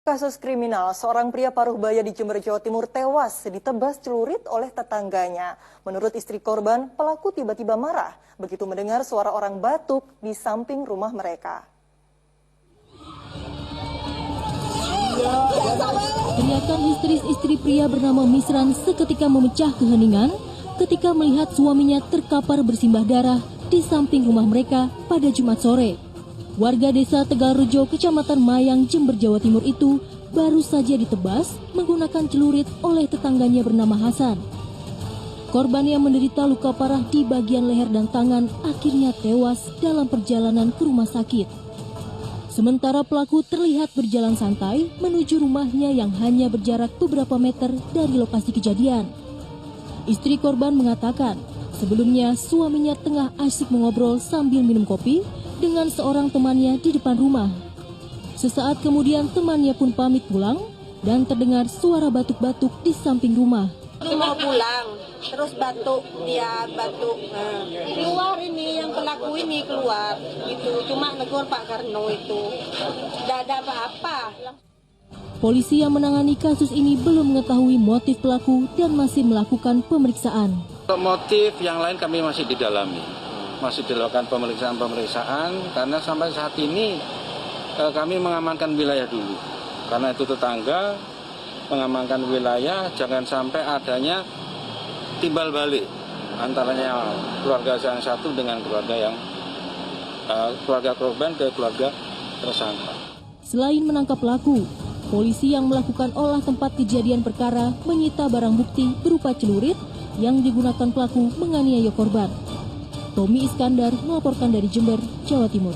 Kasus kriminal, seorang pria paruh baya di Jember, Jawa Timur tewas ditebas celurit oleh tetangganya. Menurut istri korban, pelaku tiba-tiba marah begitu mendengar suara orang batuk di samping rumah mereka. Teriakan histeris istri pria bernama Misran seketika memecah keheningan ketika melihat suaminya terkapar bersimbah darah di samping rumah mereka pada Jumat sore. Warga desa Tegalrejo, Kecamatan Mayang, Jember, Jawa Timur itu baru saja ditebas menggunakan celurit oleh tetangganya bernama Hasan. Korban yang menderita luka parah di bagian leher dan tangan akhirnya tewas dalam perjalanan ke rumah sakit. Sementara pelaku terlihat berjalan santai menuju rumahnya yang hanya berjarak beberapa meter dari lokasi kejadian. Istri korban mengatakan, sebelumnya suaminya tengah asyik mengobrol sambil minum kopi dengan seorang temannya di depan rumah. Sesaat kemudian temannya pun pamit pulang dan terdengar suara batuk-batuk di samping rumah. Dia mau pulang, terus batuk, dia batuk. Keluar ini, yang pelaku ini keluar. Gitu. Cuma negur Pak Karno itu. Tidak ada apa-apa. Polisi yang menangani kasus ini belum mengetahui motif pelaku dan masih melakukan pemeriksaan. Untuk motif yang lain kami masih didalami. Masih dilakukan pemeriksaan karena sampai saat ini kami mengamankan wilayah dulu. Karena itu tetangga, mengamankan wilayah, jangan sampai adanya timbal balik antaranya keluarga yang satu dengan keluarga yang keluarga korban ke keluarga tersangka. Selain menangkap pelaku, polisi yang melakukan olah tempat kejadian perkara menyita barang bukti berupa celurit yang digunakan pelaku menganiaya korban. Tommy Iskandar melaporkan dari Jember, Jawa Timur.